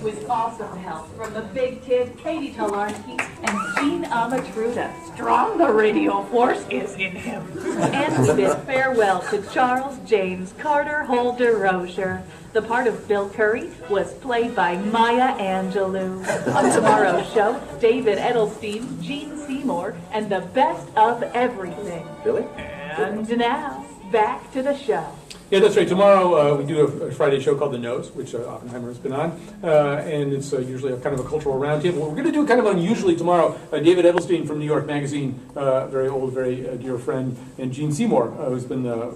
with awesome help from the big kid, Katie Talarski, and Gene Amatruda. Strong the radio force is in him. And we bid farewell to Charles James Carter Holder Rozier. The part of Bill Curry was played by Maya Angelou. On tomorrow's show, David Edelstein, Gene Seymour, and the best of everything. Really? And now, back to the show. Yeah, that's right. Tomorrow we do a Friday show called The Nose, which Oppenheimer has been on, and it's usually a kind of a cultural roundtable. We're going to do kind of unusually tomorrow. David Edelstein from New York Magazine, very old, very dear friend, and Gene Seymour, who's been the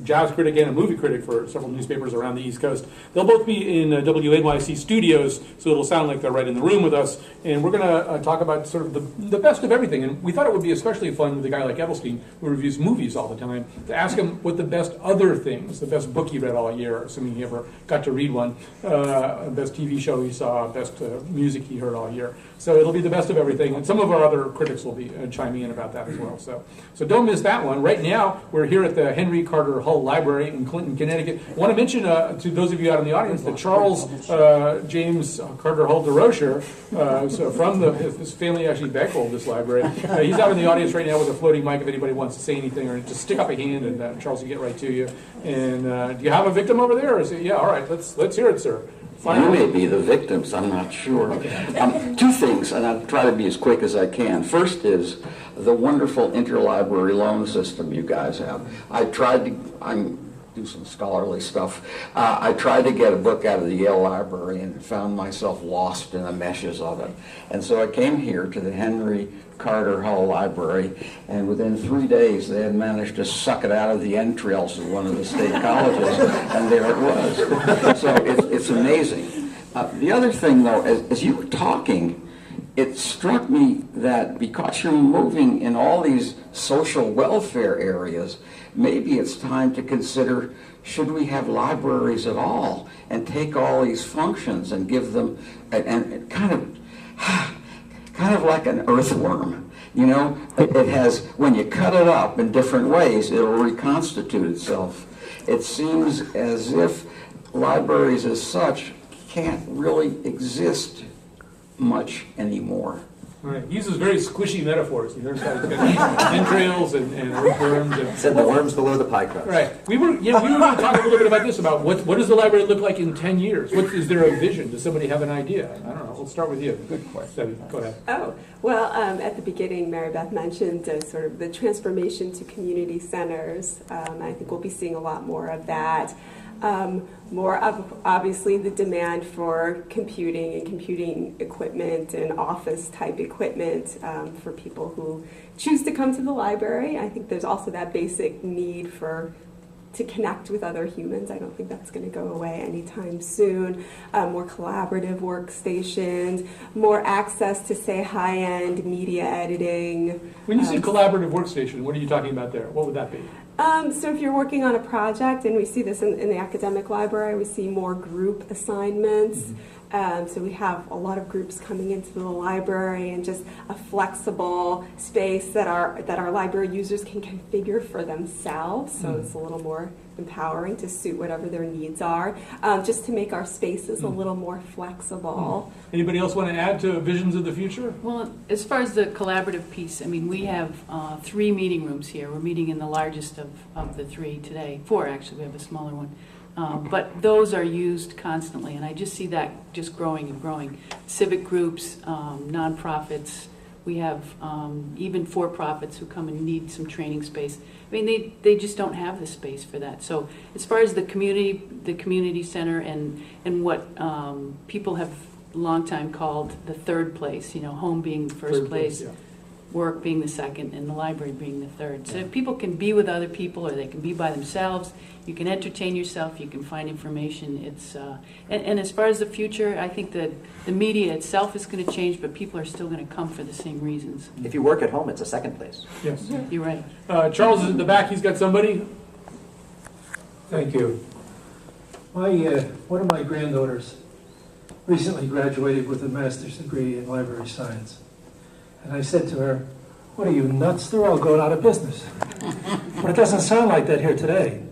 jazz critic and a movie critic for several newspapers around the East Coast. They'll both be in WNYC studios, so it'll sound like they're right in the room with us, and we're going to talk about sort of the best of everything. And we thought it would be especially fun with a guy like Edelstein, who reviews movies all the time, to ask him what the best other things, the best book he read all year, assuming he ever got to read one, best TV show he saw, best music he heard all year. So it'll be the best of everything, and some of our other critics will be chiming in about that as well. So don't miss that one. Right now, we're here at the Henry Carter Hull Library in Clinton, Connecticut. I want to mention to those of you out in the audience that Charles James Carter Hull de Rozier, so from his family actually bankrolled this library. He's out in the audience right now with a floating mic if anybody wants to say anything, or just stick up a hand and Charles will get right to you. And do you have a victim over there? Or is it, yeah, all right, let's hear it, sir. You may be the victims, I'm not sure. Two things, and I'll try to be as quick as I can. First is the wonderful interlibrary loan system you guys have. I do some scholarly stuff. I tried to get a book out of the Yale Library and found myself lost in the meshes of it. And so I came here to the Henry Carter Hull Library, and within 3 days they had managed to suck it out of the entrails of one of the state colleges, and there it was. So it's amazing. The other thing, though, as you were talking, it struck me that because you're moving in all these social welfare areas, maybe it's time to consider, should we have libraries at all and take all these functions and give them, and kind of like an earthworm, you know? It has, when you cut it up in different ways, it'll reconstitute itself. It seems as if libraries as such can't really exist much anymore. Right. He uses very squishy metaphors. He learns how to get entrails and earthworms. And said the worms below the pie crust. Right. We were going to talk a little bit about this, about what does the library look like in 10 years? Is there a vision? Does somebody have an idea? I don't know. We'll start with you. Good question. Go ahead. Oh, well, at the beginning, Mary Beth mentioned sort of the transformation to community centers. I think we'll be seeing a lot more of that. More of, obviously, the demand for computing and computing equipment and office type equipment for people who choose to come to the library. I think there's also that basic need to connect with other humans. I don't think that's going to go away anytime soon. More collaborative workstations, more access to, say, high-end media editing. When you say collaborative workstation, what are you talking about there? What would that be? So if you're working on a project, and we see this in the academic library, we see more group assignments. Mm-hmm. So we have a lot of groups coming into the library, and just a flexible space that our library users can configure for themselves. So it's a little more empowering to suit whatever their needs are, just to make our spaces a little more flexible. Anybody else want to add to visions of the future? Well, as far as the collaborative piece, I mean, we have 3 meeting rooms here. We're meeting in the largest of the 3 today. 4, actually. We have a smaller one. But those are used constantly, and I just see that just growing and growing. Civic groups, nonprofits, we have even for-profits who come and need some training space. I mean, they just don't have the space for that. So as far as the community center and what people have long time called the third place, you know, home being the first place, yeah. Work being the second, and the library being the third. So if people can be with other people, or they can be by themselves, you can entertain yourself, you can find information. It's and as far as the future, I think that the media itself is going to change, but people are still going to come for the same reasons. If you work at home, it's a second place. Yes. You're right. Charles is in the back. He's got somebody. Thank you. One of my granddaughters recently graduated with a master's degree in library science. And I said to her, "What are you, nuts? They're all going out of business." But it doesn't sound like that here today.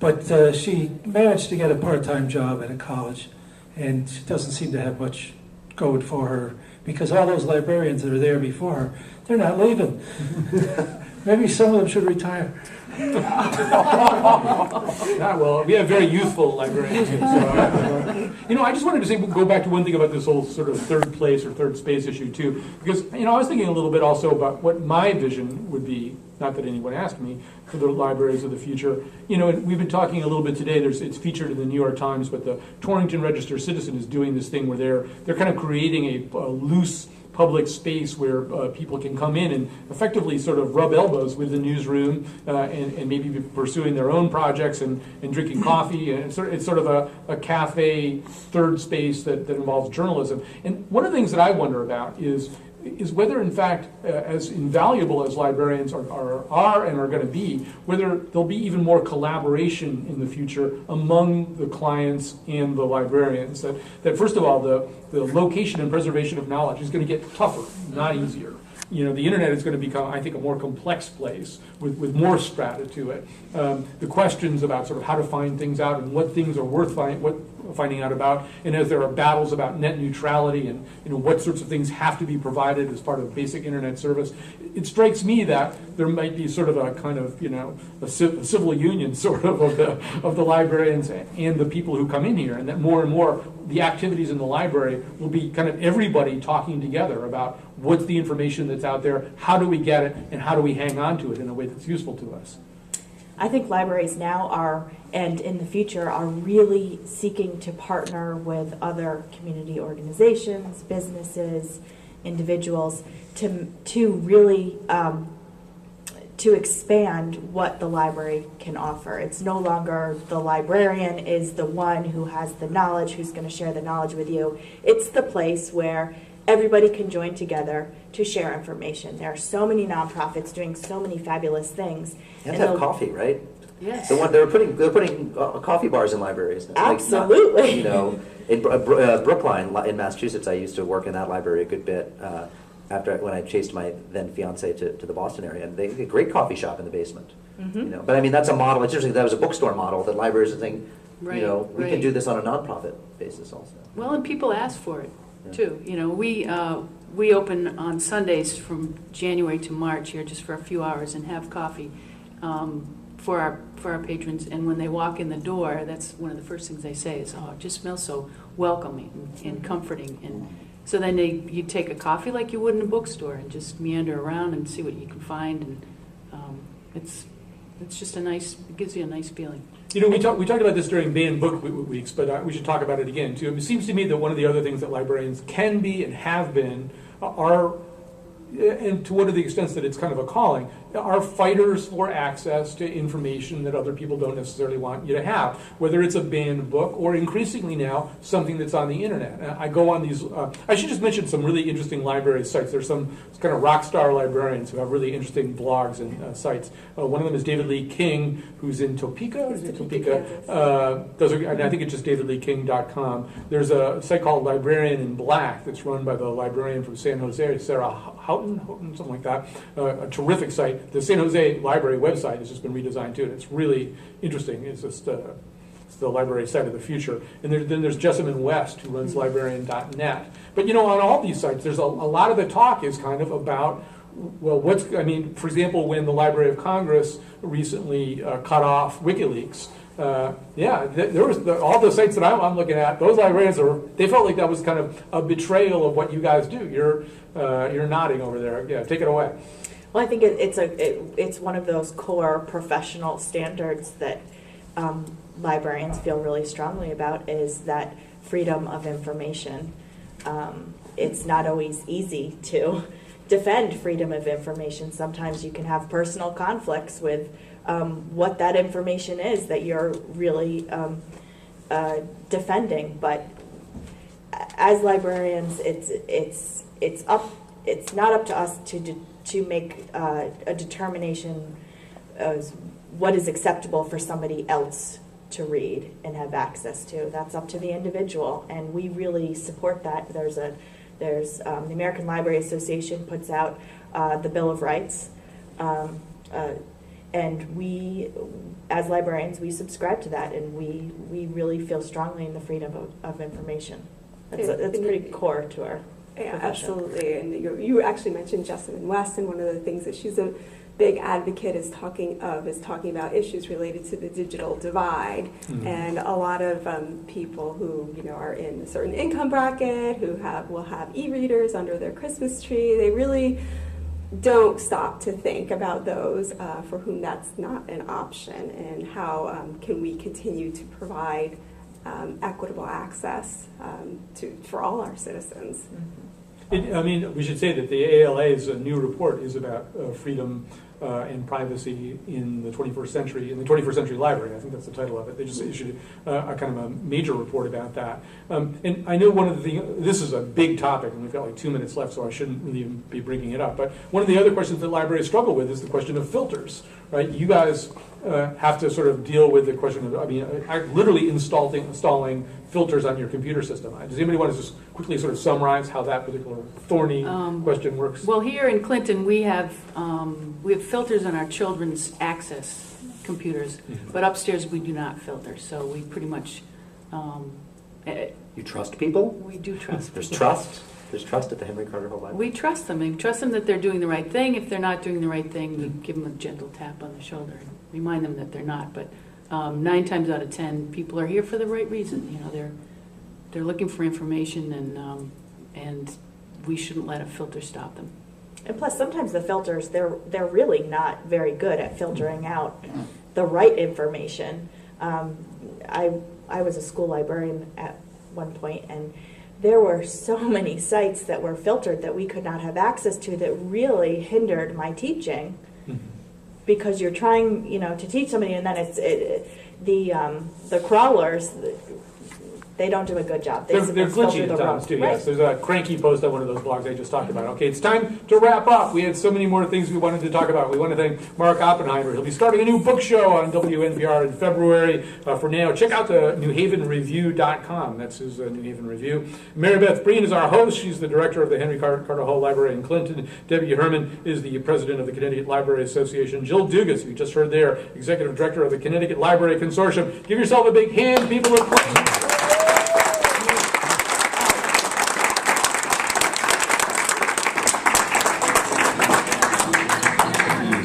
But she managed to get a part-time job at a college and she doesn't seem to have much going for her, because all those librarians that are there before her, they're not leaving. Maybe some of them should retire. Yeah, well, we have very youthful librarians. So, I just wanted to say, go back to one thing about this whole sort of third place or third space issue too, because I was thinking a little bit also about what my vision would be. Not that anyone asked me, for the libraries of the future. And we've been talking a little bit today. It's featured in the New York Times, but the Torrington Register Citizen is doing this thing where they're kind of creating a loose public space where people can come in and effectively sort of rub elbows with the newsroom and maybe be pursuing their own projects and drinking coffee. And it's sort of a cafe third space that involves journalism. And one of the things that I wonder about is whether, in fact, as invaluable as librarians are and are going to be, whether there'll be even more collaboration in the future among the clients and the librarians. That first of all, the location and preservation of knowledge is going to get tougher, not easier. The internet is going to become, I think, a more complex place with more strata to it. The questions about sort of how to find things out and what things are worth finding out about, and as there are battles about net neutrality and what sorts of things have to be provided as part of basic internet service, it strikes me that there might be sort of a kind of a civil union sort of the librarians and the people who come in here, and that more and more the activities in the library will be kind of everybody talking together about what's the information that's out there, how do we get it, and how do we hang on to it in a way that's useful to us. I think libraries now are, and in the future, are really seeking to partner with other community organizations, businesses, individuals, to really to expand what the library can offer. It's no longer the librarian is the one who has the knowledge, who's going to share the knowledge with you. It's the place where everybody can join together to share information. There are so many nonprofits doing so many fabulous things. You have to have coffee, right? Yes. They're putting coffee bars in libraries. Absolutely. In Brookline, in Massachusetts, I used to work in that library a good bit when I chased my then fiance to the Boston area, and they had a great coffee shop in the basement. Mm-hmm. But I mean, that's a model. It's interesting. That was a bookstore model that libraries are saying, Right, we can do this on a nonprofit basis also. Well, and people ask for it too. We open on Sundays from January to March here just for a few hours and have coffee for our patrons. And when they walk in the door, that's one of the first things they say is, "Oh, it just smells so welcoming and comforting." And so then you take a coffee like you would in a bookstore and just meander around and see what you can find, and it's just it gives you a nice feeling. We talked about this during Banned Book Weeks, but we should talk about it again too. It seems to me that one of the other things that librarians can be and have been are, and to one of the extents that it's kind of a calling, are fighters for access to information that other people don't necessarily want you to have, whether it's a banned book or increasingly now something that's on the internet. I go on these, I should just mention some really interesting library sites. There's some kind of rock star librarians who have really interesting blogs and sites. One of them is David Lee King, who's in Topeka. And I think it's just davidleeking.com. There's a site called Librarian in Black that's run by the librarian from San Jose, Sarah Houghton, something like that. A terrific site. The San Jose Library website has just been redesigned too, and it's really interesting. It's just it's the library site of the future. And then there's Jessamine West, who runs librarian.net. But on all these sites, there's a lot of the talk is kind of about, well, for example, when the Library of Congress recently cut off WikiLeaks, there was all the sites that I'm looking at. Those librarians they felt like that was kind of a betrayal of what you guys do. You're nodding over there. Yeah, take it away. Well, I think it's one of those core professional standards that librarians feel really strongly about, is that freedom of information. It's not always easy to defend freedom of information. Sometimes you can have personal conflicts with what that information is that you're really defending. But as librarians, it's not up to us to make a determination of what is acceptable for somebody else to read and have access to. That's up to the individual, and we really support that. There's the American Library Association puts out the Bill of Rights, And we, as librarians, we subscribe to that, and we really feel strongly in the freedom of information. That's pretty core to our Yeah, profession. absolutely. And you actually mentioned Jessamine West, and one of the things that she's a big advocate is talking about issues related to the digital divide. Mhm. And a lot of people who are in a certain income bracket who will have e-readers under their Christmas tree. They really don't stop to think about those for whom that's not an option, and how can we continue to provide equitable access for all our citizens. I mean, we should say that the ALA's new report is about freedom and privacy in the 21st century library. I think that's the title of it. They just issued a kind of a major report about that. And I know one of the things, this is a big topic, and we've got like 2 minutes left, so I shouldn't really even be bringing it up. But one of the other questions that libraries struggle with is the question of filters, right? You guys have to sort of deal with the question of, literally installing filters on your computer system. Does anybody want to just quickly sort of summarize how that particular thorny question works? Well, here in Clinton, we have filters on our children's access computers, but upstairs we do not filter. So we pretty much You trust people? we do trust. There's people. trust. There's trust at the Henry Carter Hall Library. We trust them. We trust them that they're doing the right thing. If they're not doing the right thing, we give them a gentle tap on the shoulder and remind them that they're not. But 9 times out of 10, people are here for the right reason. They're looking for information, and we shouldn't let a filter stop them. And plus, sometimes the filters, they're really not very good at filtering out the right information. I was a school librarian at one point, and there were so many sites that were filtered that we could not have access to that really hindered my teaching. Because you're trying, to teach somebody, and then the crawlers, they don't do a good job. They're filter glitchy the at times wrong- too, Right. yes. There's a cranky post on one of those blogs I just talked about. Okay, it's time to wrap up. We had so many more things we wanted to talk about. We want to thank Mark Oppenheimer. He'll be starting a new book show on WNPR in February. For now, check out the NewHavenReview.com. That's his New Haven Review. Mary Beth Breen is our host. She's the director of the Henry Carter Hall Library in Clinton. Debbie Herman is the president of the Connecticut Library Association. Jill Dugas, who you just heard there, executive director of the Connecticut Library Consortium. Give yourself a big hand, people in Clinton.